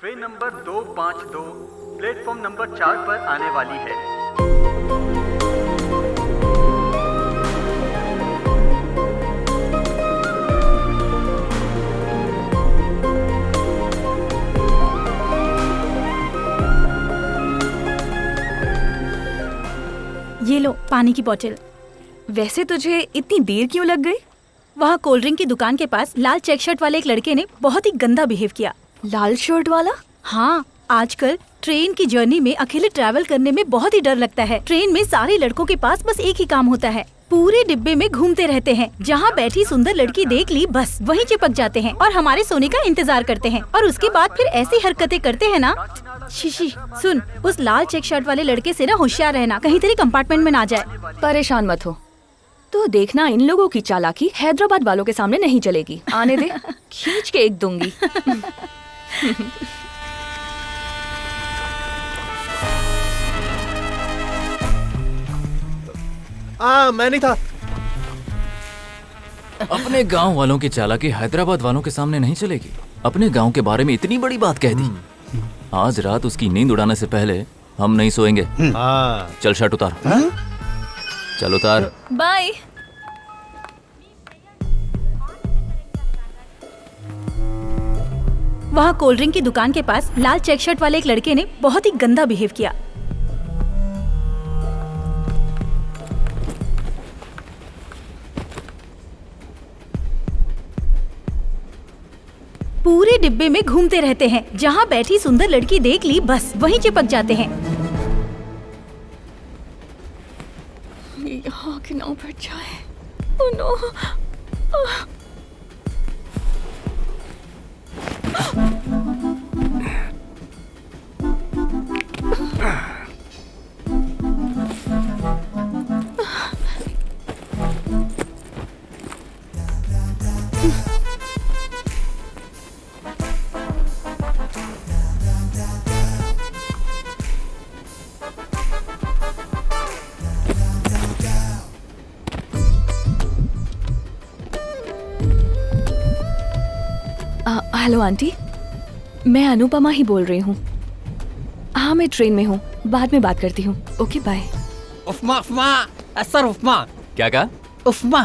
Train number 252 platform number 4 पर आने वाली है। ये लो पानी की बोतल। वैसे तुझे इतनी देर क्यों लग गई? वहाँ कोल्ड ड्रिंक की दुकान के पास लाल चेक शर्ट वाले एक लड़के ने बहुत ही गंदा बिहेव किया। लाल शर्ट वाला? हाँ, आजकल ट्रेन की जर्नी में अकेले ट्रैवल करने में बहुत ही डर लगता है। ट्रेन में सारे लड़कों के पास बस एक ही काम होता है, पूरे डिब्बे में घूमते रहते हैं। जहाँ बैठी सुंदर लड़की देख ली बस वहीं चिपक जाते हैं और हमारे सोने का इंतजार करते हैं और उसके बाद फिर ऐसी हरकतें करते हैं ना। शीशी सुन, उस लाल चेक शर्ट वाले लड़के से ना होशियार रहना, कहीं तेरी कंपार्टमेंट में ना जाए। परेशान मत हो, तो देखना इन लोगों की चालाकी हैदराबाद वालों के सामने नहीं चलेगी। आने दे, खींच के एक दूंगी। मैं नहीं था। अपने गांव वालों की चालाकी हैदराबाद वालों के सामने नहीं चलेगी। अपने गांव के बारे में इतनी बड़ी बात कह दी। आज रात उसकी नींद उड़ाने से पहले हम नहीं सोएंगे। चल शर्ट उतार। चल उतार। बाय। वहाँ कोल्ड ड्रिंक की दुकान के पास लाल चेक शर्ट वाले एक लड़के ने बहुत ही गंदा बिहेव किया। पूरे डिब्बे में घूमते रहते हैं। जहाँ बैठी सुंदर लड़की देख ली बस वहीं चिपक जाते हैं। यहाँ के नाव पर जाए। Oh no. हेलो आंटी, मैं अनुपमा ही बोल रही हूँ। हाँ, मैं ट्रेन में हूँ, बाद में बात करती हूँ। Okay bye. Upma upma sir, upma. क्या कहा? उपमा।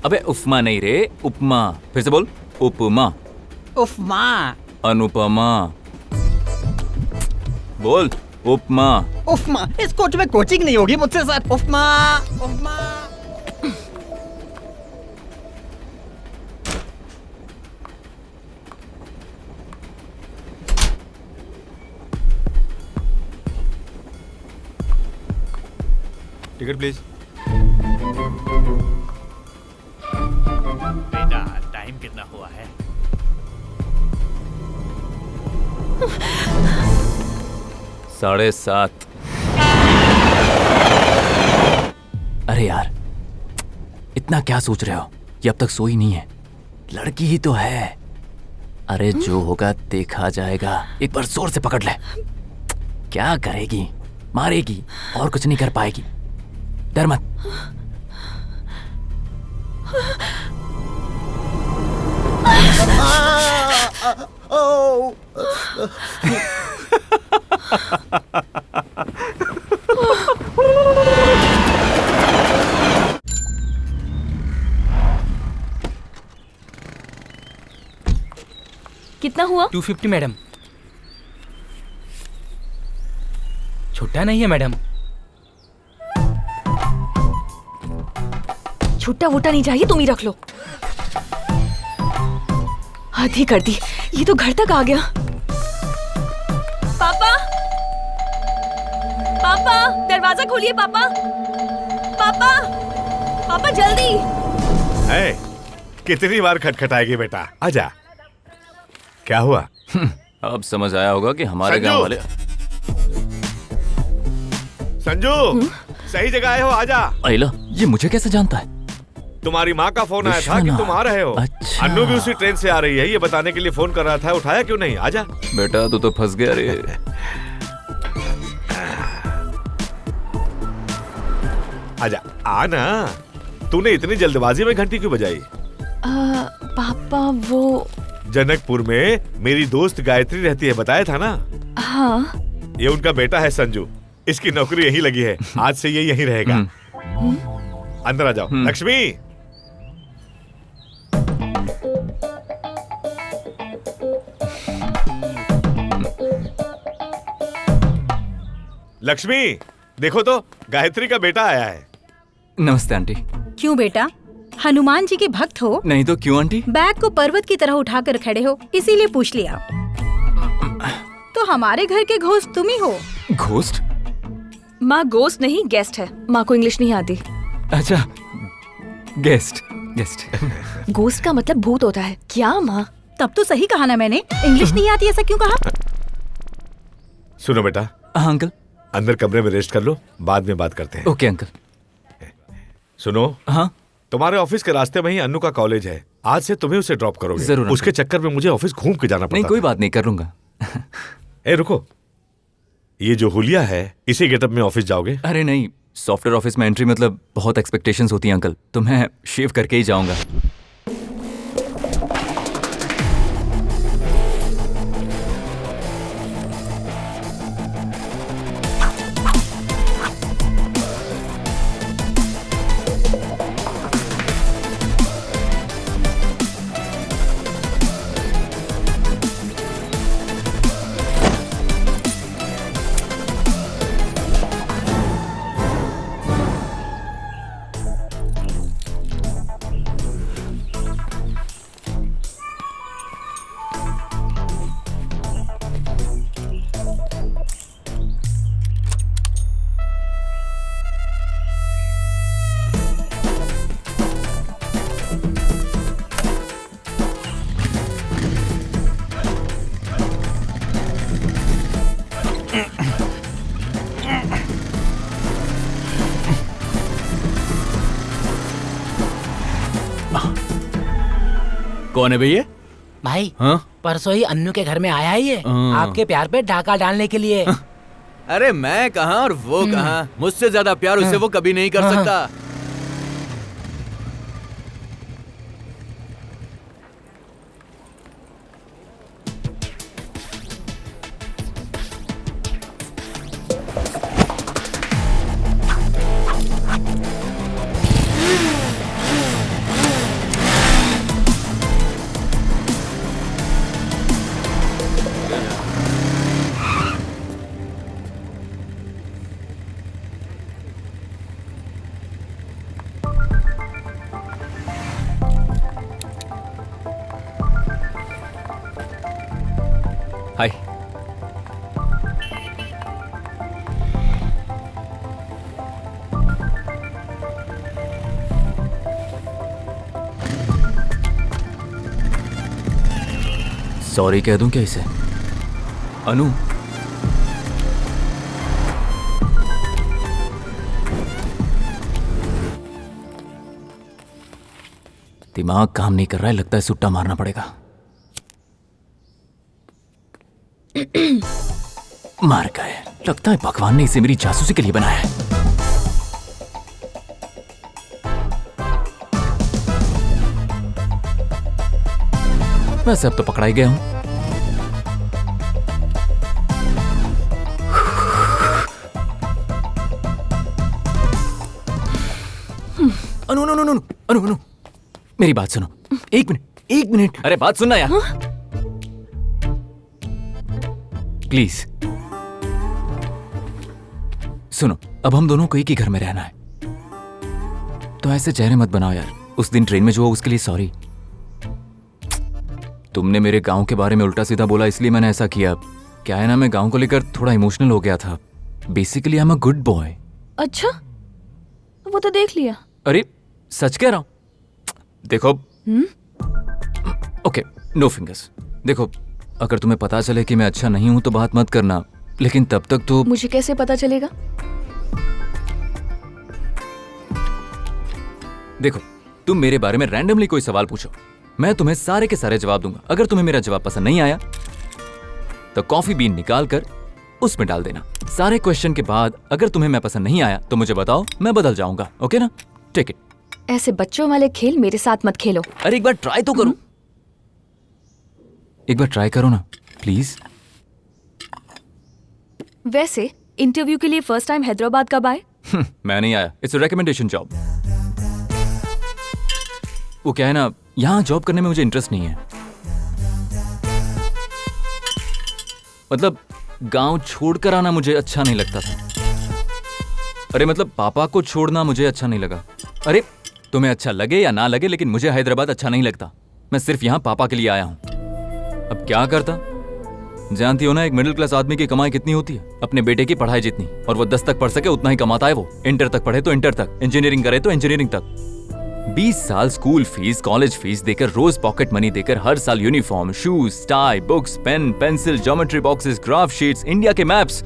अबे उपमा नहीं रे, उपमा। फिर से बोल। उपमा। उपमा। अनुपमा। बोल उपमा। उपमा। इस कोच में कोचिंग नहीं होगी मुझसे sir. Upma upma. Ticket please. बेटा टाइम कितना हुआ है? 7:30। अरे यार, इतना क्या सोच रहे हो? ये अब तक सोई नहीं है। लड़की ही तो है। अरे जो होगा देखा जाएगा। एक बार जोर से पकड़ ले। क्या करेगी? मारेगी और कुछ नहीं कर पाएगी। डर मत। कितना हुआ? 250 मैडम। छोटा नहीं है मैडम। छुट्टा वुट्टा नहीं चाहिए, तुम ही रख लो। हद ही कर दी, ये तो घर तक आ गया। पापा, पापा दरवाजा खोलिए। पापा, पापा, पापा जल्दी। कितनी बार खटखटाएगी बेटा? आजा। क्या हुआ? अब समझ आया होगा कि हमारे गांव वाले। संजू, सही जगह आए हो, आजा। अहिला, ये मुझे कैसे जानता है? तुम्हारी माँ का फोन आया था कि तुम आ रहे हो। अच्छा। अन्नू भी उसी ट्रेन से आ रही है, ये बताने के लिए फोन कर रहा था। उठाया क्यों नहीं? आजा बेटा, तू तो फंस गया रे। आजा, आना। तूने इतनी जल्दबाजी में घंटी क्यों बजाई? पापा वो जनकपुर में मेरी दोस्त गायत्री रहती है, बताया था ना। हाँ। ये उनका बेटा है संजू, इसकी नौकरी यहीं लगी है, आज से ये यहीं रहेगा। अंदर आ जाओ। लक्ष्मी, लक्ष्मी देखो तो, गायत्री का बेटा आया है। नमस्ते आंटी। क्यों बेटा, हनुमान जी के भक्त हो? नहीं तो क्यों आंटी? बैग को पर्वत की तरह उठाकर खड़े हो, इसीलिए पूछ लिया। तो हमारे घर के घोस्ट तुम ही हो। घोस्ट? माँ घोस्ट नहीं, गेस्ट है। माँ को इंग्लिश नहीं आती। अच्छा, गेस्ट। गेस्ट। घोस्ट का मतलब भूत होता है क्या माँ? तब तो सही कहा ना मैंने, इंग्लिश नहीं आती ऐसा क्यों कहा? सुनो बेटा, हाँ अंकल। अंदर कमरे में रेस्ट कर लो, बाद में बात करते हैं। Okay uncle. सुनो, हाँ तुम्हारे ऑफिस के रास्ते में ही अन्नू का कॉलेज है, आज से तुम्हें उसे ड्रॉप करोगे। जरूर अंकल। उसके चक्कर में मुझे ऑफिस घूम के जाना पड़ता नहीं, कोई था। बात नहीं, कर लूंगा। ए रुको, ये जो हुलिया है, इसी गेटअप में ऑफिस जाओगे? अरे नहीं, सॉफ्टवेयर ऑफिस में एंट्री मतलब बहुत एक्सपेक्टेशंस होती हैं अंकल, तो मैं शेव करके ही जाऊंगा। कौन है भैया? भाई हाँ? परसों ही अन्नू के घर में आया ही है, आपके प्यार पे डाका डालने के लिए। अरे मैं कहाँ और वो कहाँ, मुझसे ज्यादा प्यार उसे वो कभी नहीं कर सकता। हाय। सॉरी कह दूं क्या इसे? अनु, दिमाग काम नहीं कर रहा है, लगता है सुट्टा मारना पड़ेगा। मार गए, लगता है भगवान ने इसे मेरी जासूसी के लिए बनाया है। वैसे अब तो पकड़ा ही गया हूं। अनु अनु अनु अनु अनु अनु, मेरी बात सुनो। एक मिनट, अरे बात सुनना यार। प्लीज सुनो, अब हम दोनों को एक ही घर में रहना है, तो ऐसे चेहरे मत बनाओ यार। उस दिन ट्रेन में जो हुआ उसके लिए सॉरी। तुमने मेरे गांव के बारे में उल्टा सीधा बोला, इसलिए मैंने ऐसा किया। क्या है ना, मैं गांव को लेकर थोड़ा इमोशनल हो गया था। Basically I am a good boy. अच्छा, वो तो देख लिया। अरे सच कह रहा हूं। देखो, ओके, नो फिंगर्स। देखो, अगर तुम्हें पता चले कि मैं अच्छा नहीं हूं तो बात मत करना, लेकिन तब तक तो। मुझे कैसे पता चलेगा? देखो, तुम मेरे बारे में रैंडमली कोई सवाल पूछो, मैं तुम्हें सारे के सारे जवाब दूंगा। अगर तुम्हें मेरा जवाब पसंद नहीं आया तो कॉफी बीन निकाल कर उसमें डाल देना। सारे क्वेश्चन के बाद अगर तुम्हें मैं पसंद नहीं आया तो मुझे बताओ, मैं बदल जाऊंगा। ओके ना? Take it. ऐसे बच्चों वाले खेल मेरे साथ मत खेलो। अरे एक बार ट्राई तो करो। एक बार ट्राई करो ना प्लीज। वैसे इंटरव्यू के लिए फर्स्ट टाइम हैदराबाद कब आए? मैं नहीं आया, इट्स अ रिकमेंडेशन जॉब। वो क्या है ना, यहाँ जॉब करने में मुझे इंटरेस्ट नहीं है। मतलब गांव छोड़कर आना मुझे अच्छा नहीं लगता था। अरे मतलब पापा को छोड़ना मुझे अच्छा नहीं लगा। अरे तुम्हें अच्छा लगे या ना लगे, लेकिन मुझे हैदराबाद अच्छा नहीं लगता। मैं सिर्फ यहाँ पापा के लिए आया हूँ। अब क्या करता, जानती हो ना एक मिडिल क्लास आदमी की कमाई कितनी होती है, अपने बेटे की पढ़ाई जितनी, और वो 10 तक पढ़ सके उतना ही कमाता है वो। इंटर तक पढ़े तो इंटर तक, इंजीनियरिंग करे तो इंजीनियरिंग तक। 20 साल स्कूल फीस, कॉलेज फीस देकर, रोज पॉकेट मनी देकर, हर साल uniform, shoes, tie, books, pen, pencil, geometry boxes, graph sheets, India के मैप्स।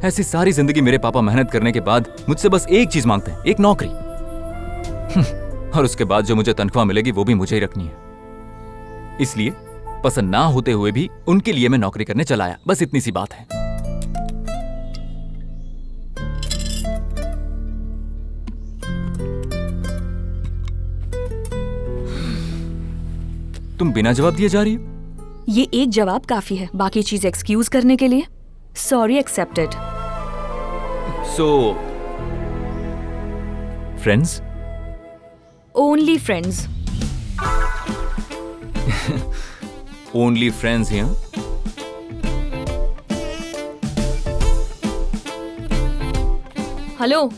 ऐसी सारी जिंदगी मेरे पापा मेहनत करने के बाद मुझसे बस एक चीज मांगते हैं, एक नौकरी। और उसके बाद जो मुझे तनख्वाह मिलेगी वो भी मुझे ही रखनी है। इसलिए पसंद ना होते हुए भी उनके लिए मैं नौकरी करने चला आया। बस इतनी सी बात है। तुम बिना जवाब दिए जा रही हो? ये एक जवाब काफी है, बाकी चीज एक्सक्यूज करने के लिए। Sorry accepted. So friends? Only friends. Only friends here? Hello,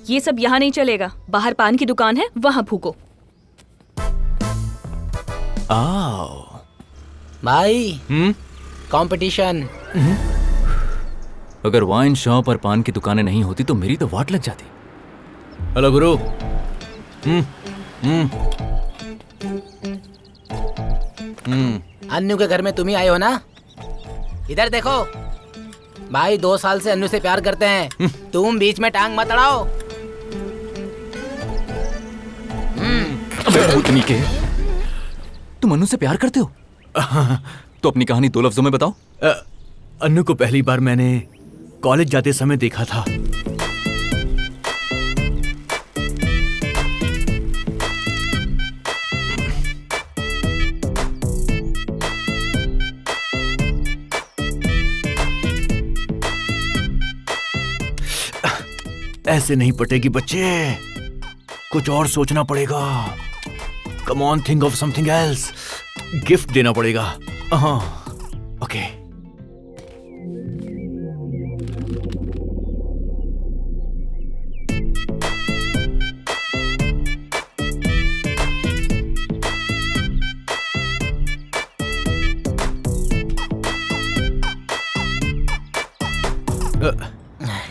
ये सब यहाँ नहीं चलेगा। बाहर पान की दुकान है, वहां फूको। आओ भाई कंपटीशन। अगर वाइन शॉप और पान की दुकानें नहीं होती तो मेरी तो वाट लग जाती। हेलो गुरु। अन्नू के घर में तुम ही आए हो ना? इधर देखो भाई, 2 साल से अन्नू से प्यार करते हैं। तुम बीच में टांग मत अड़ाओ। अबे भूतनी के, तुम अनु से प्यार करते हो? तो अपनी कहानी 2 लफ्जों में बताओ। अन्नू को पहली बार मैंने कॉलेज जाते समय देखा था। ऐसे नहीं पटेगी बच्चे, कुछ और सोचना पड़ेगा। Come on, think of something else. Gift देना पड़ेगा। हाँ, ओके।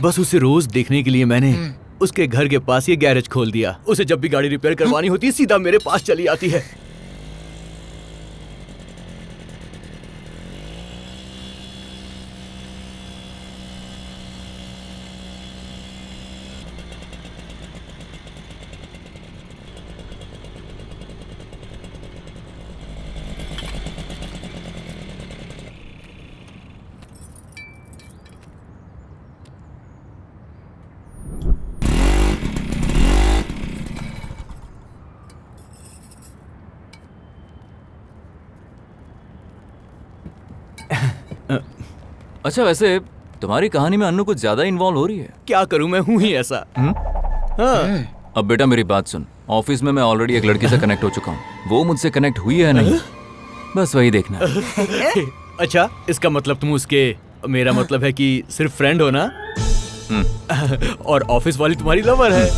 बस उसे रोज देखने के लिए मैंने उसके घर के पास ये गैरेज खोल दिया। उसे जब भी गाड़ी रिपेयर करवानी होती है सीधा मेरे पास चली आती है। अच्छा, वैसे तुम्हारी कहानी में अन्नू कुछ ज्यादा इन्वॉल्व हो रही है। क्या करूं, मैं हूं ही ऐसा। हाँ। अब बेटा मेरी बात सुन, ऑफिस में मैं ऑलरेडी एक लड़की से कनेक्ट हो चुका हूँ। वो मुझसे कनेक्ट हुई है नहीं, बस वही देखना है। अच्छा, इसका मतलब तुम उसके, मेरा मतलब है कि सिर्फ फ्रेंड हो ना? और ऑफिस वाली तुम्हारी लवर है।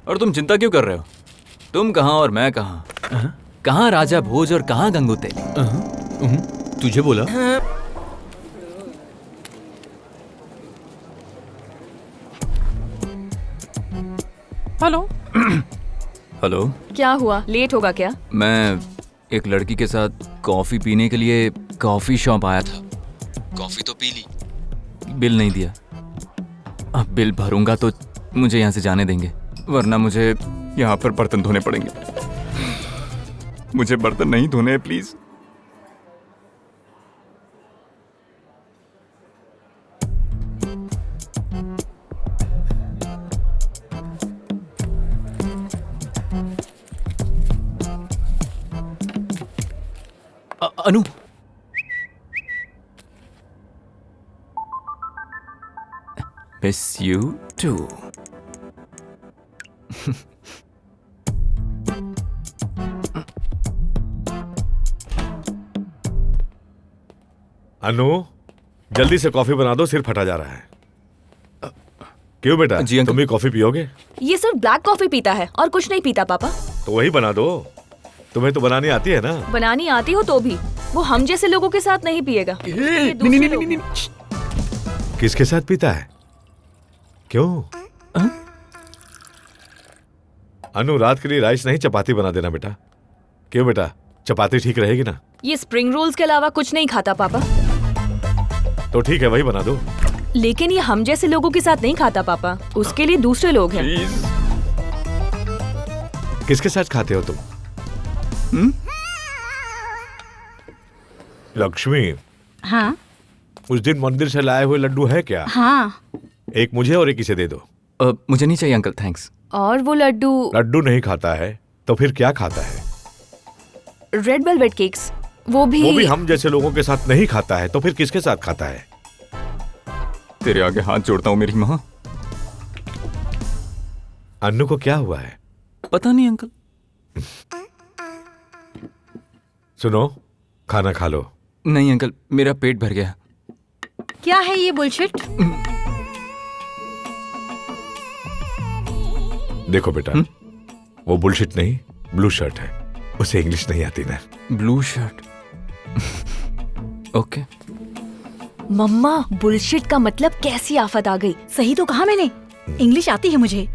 और तुम चिंता क्यों कर रहे हो? तुम कहाँ और मैं कहाँ? कहाँ राजा भोज और कहाँ गंगू तेली? तुझे बोला? हेलो। हेलो। क्या हुआ, लेट होगा क्या? मैं एक लड़की के साथ कॉफी पीने के लिए कॉफी शॉप आया था। कॉफी तो पी ली, बिल नहीं दिया। अब बिल भरूंगा तो मुझे यहाँ से जाने देंगे, वरना मुझे यहाँ पर बर्तन धोने पड़ेंगे। मुझे बर्तन नहीं धोने हैं please. Anu. Miss you too. Anu, जल्दी से कॉफी बना दो, सिर फटा जा रहा है। क्यों बेटा, जी अंकल। तुम भी कॉफी पियोगे? ये सिर्फ ब्लैक कॉफी पीता है और कुछ नहीं पीता पापा। तो वही बना दो, तुम्हें तो बनानी आती है ना। बनानी आती हो तो भी वो हम जैसे लोगों के साथ नहीं पिएगा। ये दूसरे लोग हैं। किसके साथ पीता है? क्यों? अनु, रात के लिए राइस नहीं चपाती बना देना बेटा। क्यों बेटा, चपाती ठीक रहेगी ना? ये स्प्रिंग रोल्स के अलावा कुछ नहीं खाता पापा। तो ठीक है, वही बना दो। लेकिन ये हम जैसे लोगों के साथ नहीं खाता पापा, उसके लिए दूसरे लोग हैं। किसके साथ खाते हो तुम? लक्ष्मी, हाँ उस दिन मंदिर से लाए हुए लड्डू है क्या? हाँ। एक मुझे और एक इसे दे दो। मुझे नहीं चाहिए अंकल, थैंक्स। और वो लड्डू लड्डू नहीं खाता है तो फिर क्या खाता है? रेड वेलवेट केक्स, वो भी हम जैसे लोगों के साथ नहीं खाता है तो फिर किसके साथ खाता है? तेरे आगे हाथ जोड़ता हूँ मेरी माँ। अन्नू को क्या हुआ है? पता नहीं अंकल। सुनो, खाना खा लो। नहीं अंकल, मेरा पेट भर गया। क्या है ये बुलशिट? देखो बेटा, वो बुलशिट नहीं, ब्लू शर्ट है। उसे इंग्लिश नहीं आती ना। Blue shirt. ओके। मम्मा, बुलशिट का मतलब कैसी आफत आ गई? सही तो कहा मैंने, इंग्लिश आती है मुझे।